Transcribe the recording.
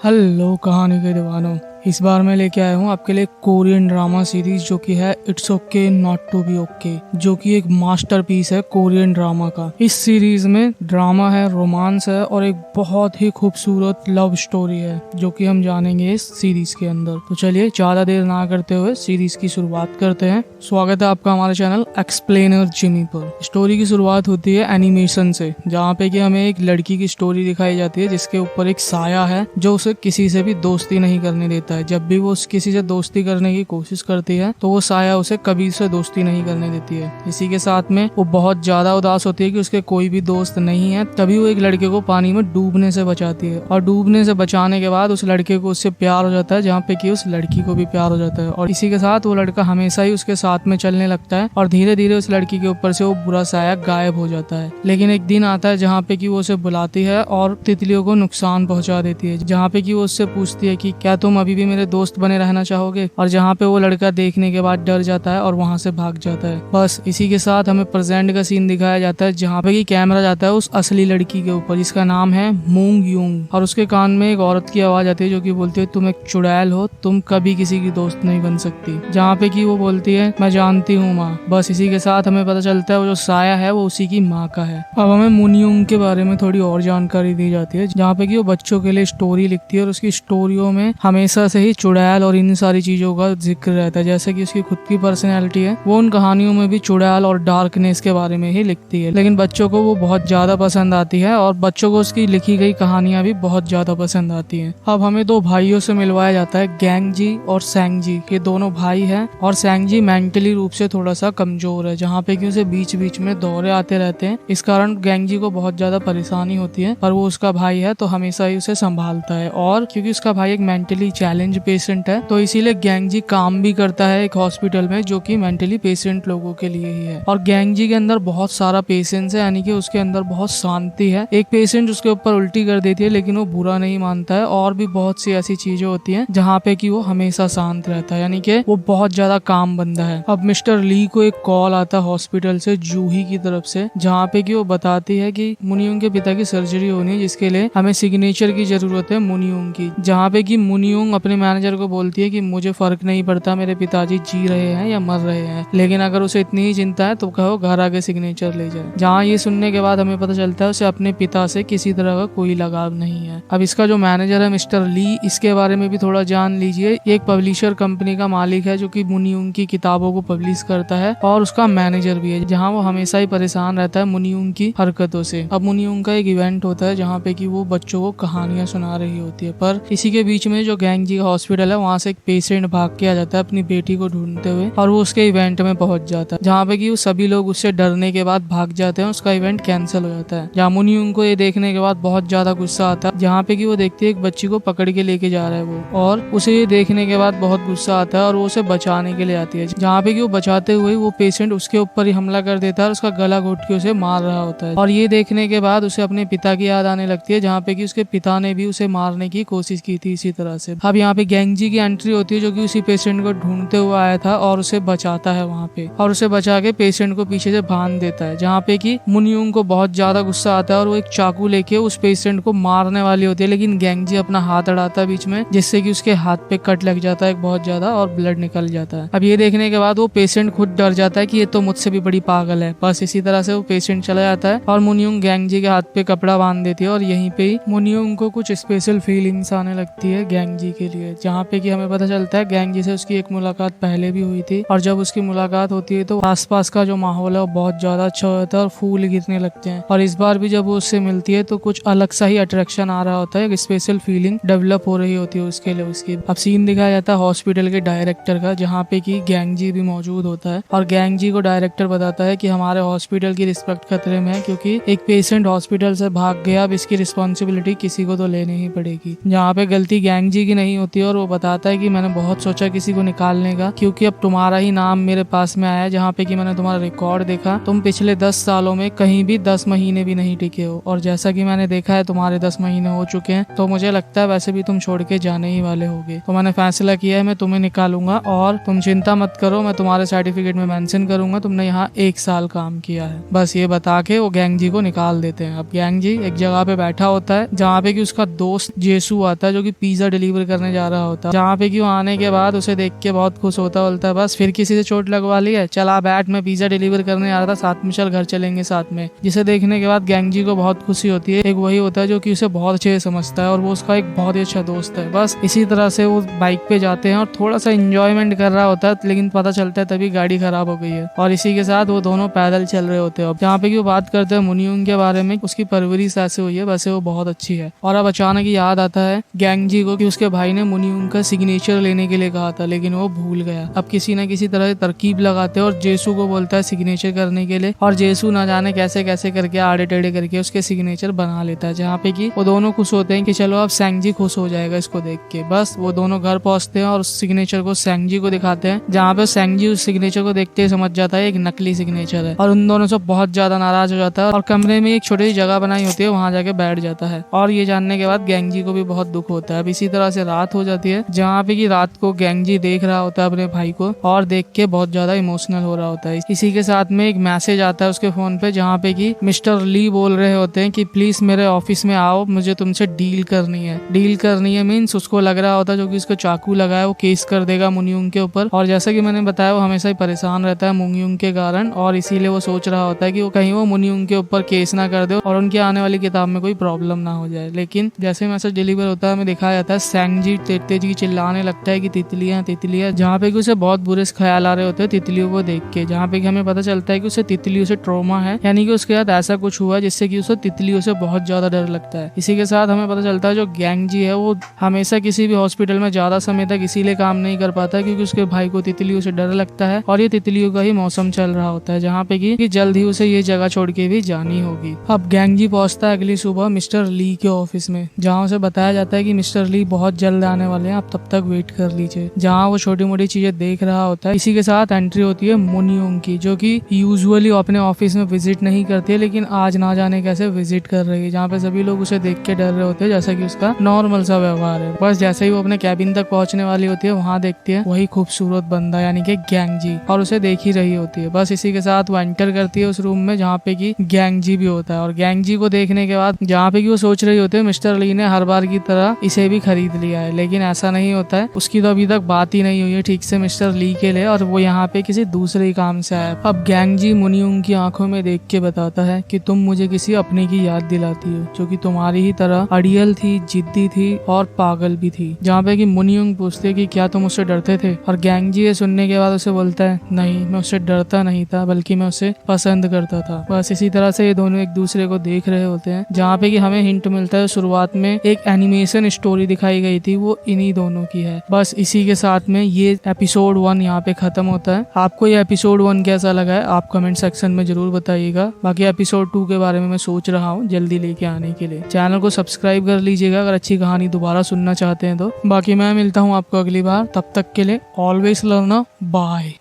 Hello कहानी के दीवानों, इस बार मैं लेके आया हूँ आपके लिए कोरियन ड्रामा सीरीज जो कि है it's okay not to be okay, जो कि एक मास्टरपीस है कोरियन ड्रामा का। इस सीरीज में ड्रामा है, रोमांस है और एक बहुत ही खूबसूरत लव स्टोरी है जो कि हम जानेंगे इस सीरीज के अंदर। तो चलिए ज्यादा देर ना करते हुए सीरीज की शुरुआत करते हैं। स्वागत है आपका हमारे चैनल एक्सप्लेनर जिमी पर। स्टोरी की शुरुआत होती है एनिमेशन से, जहाँ पे कि हमें एक लड़की की स्टोरी दिखाई जाती है जिसके ऊपर एक साया है जो उसे किसी से भी दोस्ती नहीं करने देता है। जब भी वो किसी से दोस्ती करने की कोशिश करती है तो वो साया उसे कभी से दोस्ती नहीं करने देती है। इसी के साथ में वो बहुत ज्यादा उदास होती है कि उसके कोई भी दोस्त नहीं है। तभी वो एक लड़के को पानी में डूबने से बचाती है और डूबने से बचाने के बाद उस लड़के को उससे प्यार हो जाता है, जहाँ पे कि उस लड़की को भी प्यार हो जाता है। और इसी के साथ वो लड़का हमेशा ही उसके साथ में चलने लगता है और धीरे धीरे उस लड़की के ऊपर से वो बुरा साया गायब हो जाता है। लेकिन एक दिन आता है जहाँ पे कि वो उसे बुलाती है और तितलियों को नुकसान पहुंचा देती है, जहाँ पे कि वो उससे पूछती है कि क्या तुम अभी भी मेरे दोस्त बने रहना चाहोगे। और जहाँ पे वो लड़का देखने के बाद डर जाता है और वहाँ से भाग जाता है। बस इसी के साथ हमें प्रेजेंट का सीन दिखाया जाता है, जहाँ पे कि कैमरा जाता है उस असली लड़की के ऊपर जिसका नाम है मूंग यूंग, और उसके कान में एक औरत की आवाज आती है जो कि बोलती है तुम एक चुड़ैल हो, तुम कभी किसी की दोस्त नहीं बन सकती। जहाँ पे कि वो बोलती है मैं जानती हूँ माँ। बस इसी के साथ हमें पता चलता है वो जो साया है वो उसी की माँ का है। अब हमें मूंग यूंग के बारे में थोड़ी और जानकारी दी जाती है, जहाँ पे कि वो बच्चों के लिए स्टोरी लिखती है और उसकी स्टोरियों में हमेशा से ही चुड़ैल और इन सारी चीजों का जिक्र रहता है। जैसे कि उसकी खुद की पर्सनैलिटी है, वो उन कहानियों में भी चुड़ैल और डार्कनेस के बारे में ही लिखती है। लेकिन बच्चों को वो बहुत ज्यादा पसंद आती है और बच्चों को उसकी लिखी गई कहानियां भी बहुत ज्यादा पसंद आती हैं। अब हमें दो भाइयों से मिलवाया जाता है, गैंग जी और सैंग जी। ये दोनों भाई हैं और सैंग जी मेंटली रूप से थोड़ा सा कमजोर है, जहाँ पे कि उसे बीच बीच में दौरे आते रहते हैं। इस कारण गैंग जी को बहुत ज्यादा परेशानी होती है, पर वो उसका भाई है तो हमेशा ही उसे संभालता है। और क्योंकि उसका भाई एक मेंटली चैलेंज पेशेंट है तो इसीलिए गैंग जी काम भी करता है एक हॉस्पिटल में जो कि मेंटली पेशेंट लोगों के लिए ही है। और गैंग जी के अंदर बहुत सारा पेशेंस है, यानी कि उसके अंदर बहुत शांति है। एक पेशेंट उसके ऊपर उल्टी कर देती है लेकिन वो बुरा नहीं मानता है। और भी बहुत सी ऐसी चीजें होती हैं जहाँ पे कि वो हमेशा शांत रहता है, यानी कि वो बहुत ज्यादा काम बंदा है। अब मिस्टर ली को एक कॉल आता है हॉस्पिटल से जूही की तरफ से, जहाँ पे कि वो बताती है कि मुनियोंग के पिता की सर्जरी होनी है जिसके लिए हमें सिग्नेचर की जरूरत है मुनियोंग की। जहाँ पे कि मुनियोंग अपने मैनेजर को बोलती है कि मुझे फर्क नहीं पड़ता मेरे पिताजी जी रहे हैं या मर रहे हैं, लेकिन अगर उसे इतनी ही चिंता है तो कहो घर आके सिग्नेचर ले जाए। जहाँ ये सुनने के बाद हमें पता चलता है उसे अपने पिता से किसी तरह का कोई लगाव नहीं है। अब इसका जो मैनेजर है मिस्टर ली, इसके बारे में भी थोड़ा जान लीजिए। एक पब्लिशर कंपनी का मालिक है जो कि मुनियोंग की किताबों को पब्लिश करता है और उसका मैनेजर भी है, जहाँ वो हमेशा ही परेशान रहता है मुनियोंग की हरकतों से। अब मुनियोंग का एक इवेंट होता है जहाँ पे कि वो बच्चों को कहानियां सुना रही होती है, पर इसी के बीच में जो गैंग जी का हॉस्पिटल है वहाँ से एक पेशेंट भाग के आ जाता है अपनी बेटी को ढूंढते हुए और वो उसके इवेंट में पहुंच जाता है, जहाँ पे कि वो सभी लोग उससे डरने के बाद भाग जाते हैं। उसका इवेंट कैंसिल हो जाता है। जहाँ मुनियोंग को ये देखने के बाद बहुत ज्यादा गुस्सा आता है, जहाँ पे कि वो देखती है एक बच्ची को पकड़ के लेके जा रहा है वो, और उसे ये देखने के बाद बहुत गुस्सा आता है और वो उसे बचाने के लिए आती है। जहाँ पे कि वो बचाते हुए वो पेशेंट उसके ऊपर ही हमला कर देता है और उसका गला घोट के उसे मार रहा होता है। और ये देखने के बाद उसे अपने पिता की याद आने लगती है, जहाँ पे कि उसके पिता ने भी उसे मारने की कोशिश की थी इसी तरह से। अब यहाँ पे गैंग जी की एंट्री होती है जो कि उसी पेशेंट को ढूंढते हुए आया था और उसे बचाता है वहाँ पे, और उसे बचा के पेशेंट को पीछे से बांध देता है। जहाँ पे कि मुनियोंग को बहुत ज्यादा गुस्सा आता है और वो एक चाकू लेके उस पेशेंट को मारने वाली होती है, लेकिन गैंग जी अपना हाथ अड़ाता है बीच में, जिससे कि उसके हाथ पे कट लग जाता है बहुत ज्यादा और ब्लड निकल जाता है। अब ये देखने के बाद वो पेशेंट खुद डर जाता है कि ये तो मुझसे भी बड़ी पागल है। बस इसी तरह से वो पेशेंट चला जाता है और मुनियोंग गैंग जी के हाथ पे कपड़ा बांध देती है और यहीं पे ही मुनियोंग को कुछ स्पेशल फीलिंग्स आने लगती है गैंग जी के लिए। जहाँ पे कि हमें पता चलता है गैंग जी से उसकी एक मुलाकात पहले भी हुई थी, और जब उसकी मुलाकात होती है तो आसपास का जो माहौल है वो बहुत ज्यादा अच्छा होता है और फूल गिरने लगते हैं। और इस बार भी जब वो उससे मिलती है तो कुछ अलग सा ही अट्रैक्शन आ रहा होता है, एक स्पेशल फीलिंग डेवलप हो रही होती है उसके लिए उसकी। अब सीन दिखाया जाता है हॉस्पिटल के डायरेक्टर का, जहाँ पे कि गैंग जी भी मौजूद होता है और गैंग जी को डायरेक्टर बताता है कि हमारे हॉस्पिटल की रिस्पेक्ट खतरे में है, क्योंकि एक पेशेंट हॉस्पिटल से भाग गया, अब इसकी रिस्पॉन्सिबिलिटी किसी को तो लेनी ही पड़ेगी। जहाँ पे गलती गैंग जी की नहीं होती है और वो बताता है कि मैंने बहुत सोचा किसी को निकालने का, क्योंकि अब तुम्हारा ही नाम मेरे पास में आया है, जहाँ पे कि मैंने तुम्हारा रिकॉर्ड देखा, तुम पिछले 10 सालों में कहीं भी 10 महीने भी नहीं टिके हो, और जैसा कि मैंने देखा है तुम्हारे 10 महीने हो चुके हैं, तो मुझे लगता है वैसे भी तुम छोड़ के जाने ही वाले होगे। तो मैंने फैसला किया है मैं तुम्हें निकालूंगा, और तुम चिंता मत करो, मैं तुम्हारे सर्टिफिकेट में मेंशन करूंगा तुमने यहाँ 1 साल काम किया है। बस ये बता के वो गैंग जी को निकाल देते हैं। अब गैंग जी एक जगह पे बैठा होता है जहाँ पे कि उसका दोस्त जेसू आता है, जो कि पिज्जा डिलीवर करने जा रहा होता है, जहाँ पे कि वो आने के बाद उसे देख के बहुत खुश होता बोलता है बस फिर किसी से चोट लगवा ली है, चला बैठ, मैं पिज्जा डिलीवर करने आ रहा था, साथ में चल घर चलेंगे साथ में। जिसे देखने के बाद गैंग जी को बहुत खुशी होती है। एक वही होता है जो कि उसे बहुत अच्छे से समझता है और वो उसका एक बहुत ही अच्छा दोस्त है। बस इसी तरह से वो बाइक पे जाते हैं और थोड़ा सा इंजॉयमेंट कर रहा होता है, लेकिन पता चलता है तभी गाड़ी खराब हो गई है, और इसी के साथ वो दोनों पैदल चल रहे होते हैं। अब जहाँ पे कि वो बात करते हैं मुनियुंग के बारे में, उसकी परवरिश ऐसे हुई है, वैसे वो बहुत अच्छी है। और अब अचानक याद आता है गैंग जी को कि उसके भाई ने मुनियुंग का सिग्नेचर लेने के लिए कहा था, लेकिन वो भूल गया। अब किसी न किसी तरह तरकीब लगाते हैं और जेसू को बोलता है सिग्नेचर करने के लिए, और जेसू ना जाने कैसे कैसे करके आड़े टेढ़े करके उसके सिग्नेचर बना लेता है, जहाँ पे कि वो दोनों खुश होते हैं कि चलो अब सैंगजी खुश हो जाएगा इसको देख के। बस वो दोनों घर पहुंचते हैं और उस सिग्नेचर को सैंगजी को दिखाते हैं, जहाँ पे सैंगजी उस सिग्नेचर को देखते ही समझ जाता है एक नकली सिग्नेचर है, और उन दोनों से बहुत ज्यादा नाराज हो जाता है और कमरे में एक छोटी सी जगह बनाई होती है वहां जाके बैठ जाता है। और ये जानने के बाद गैंगजी को भी बहुत दुख होता है। अब इसी तरह से रात हो जाती है, जहाँ पे कि रात को गैंगजी देख रहा होता है अपने भाई को और देख के बहुत ज्यादा इमोशनल हो रहा होता है। इसी के साथ में एक मैसेज आता है उसके फोन पे, जहाँ पे कि मिस्टर ली बोल रहे होते हैं कि प्लीज मेरे ऑफिस में आओ, मुझे तुमसे डील करनी है। डील करनी है मीन्स उसको लग रहा होता है जो कि उसको चाकू लगा है वो केस कर देगा मुनियुंग के ऊपर, और जैसा कि मैंने बताया वो हमेशा ही परेशान रहता है मुनियुंग के कारण, और इसीलिए वो सोच रहा होता है कि वो कहीं वो मुनियुंग के ऊपर केस ना कर दे और उनकी आने वाली किताब में कोई प्रॉब्लम ना हो जाए। लेकिन जैसे मैसेज डिलीवर होता है हमें दिखाया जाता है सैंगजी तेजी चिल्लाने लगता है कि तितलियां तितलियां, जहाँ पे कि उसे बहुत बुरे ख्याल आ रहे होते हैं तितलियों को देख के, जहाँ पे कि हमें पता चलता है कि उसे तितलियों से ट्रॉमा है, यानी कि उसके साथ ऐसा कुछ हुआ जिससे कि उसे तितलियों से बहुत ज्यादा डर लगता है। इसी के साथ हमें पता चलता है जो गैंग जी है वो हमेशा किसी भी हॉस्पिटल में ज्यादा समय तक इसीलिए काम नहीं कर पाता क्योंकि उसके भाई को तितलियों से डर लगता है, और ये तितलियों का ही मौसम चल रहा होता है, जहाँ पे कि जल्द ही उसे ये जगह छोड़ के भी जानी होगी। अब गैंग जी पहुंचता है अगली सुबह मिस्टर ली के ऑफिस में, जहाँ उसे बताया जाता है कि मिस्टर ली बहुत जल्द आने वाले हैं, आप तब तक वेट कर लीजिए। जहाँ वो छोटी मोटी चीजें देख रहा होता है। इसी के साथ एंट्री होती है मुनियुंग की, जो कि यूजुअली अपने ऑफिस में विजिट नहीं करती है, लेकिन आज ना जाने कैसे विजिट कर रही है, जहाँ पे सभी लोग उसे देख के डर रहे होते हैं, जैसा कि उसका नॉर्मल सा व्यवहार है। बस जैसे ही वो अपने कैबिन तक पहुंचने वाली होती है वहाँ देखती है वही खूबसूरत बंदा यानी कि गैंग जी, और उसे देख ही रही होती है। बस इसी के साथ वो एंटर करती है उस रूम में जहाँ पे कि गैंग जी भी होता है, और गैंग जी को देखने के बाद जहाँ पे कि वो सोच रही होती है मिस्टर ली ने हर बार की तरह इसे भी खरीद लिया है, लेकिन ऐसा नहीं होता है। उसकी तो अभी तक बात ही नहीं हुई है ठीक से मिस्टर ली के लिए, और वो यहाँ पे किसी दूसरे ही काम से आया। अब गैंग जी मुनियुंग की आंखों में देख के बताता है कि तुम मुझे किसी अपने की याद दिलाती हो जो कि तुम्हारी ही तरह अड़ियल थी, जिद्दी थी और पागल भी थी। जहाँ पे कि मुनियुंग पूछते कि क्या तुम उससे डरते थे, और गैंग जी ये सुनने के बाद उसे बोलता है नहीं, मैं उससे डरता नहीं था बल्कि मैं उसे पसंद करता था। बस इसी तरह से ये दोनों एक दूसरे को देख रहे होते हैं, जहाँ पे कि हमें हिंट मिलता है शुरुआत में एक एनिमेशन स्टोरी दिखाई गई थी वो इन्हीं दोनों की है। बस इसी के साथ में ये एपिसोड 1 यहाँ पे खत्म होता है। आपको ये एपिसोड 1 कैसा लगा है आप कमेंट सेक्शन में जरूर बताइएगा। बाकी एपिसोड 2 के बारे में मैं सोच रहा हूँ जल्दी लेके आने के लिए। चैनल को सब्सक्राइब कर लीजिएगा अगर अच्छी कहानी दोबारा सुनना चाहते हैं तो। बाकी मैं मिलता हूँ आपको अगली बार, तब तक के लिए ऑलवेज लर्न, बाय।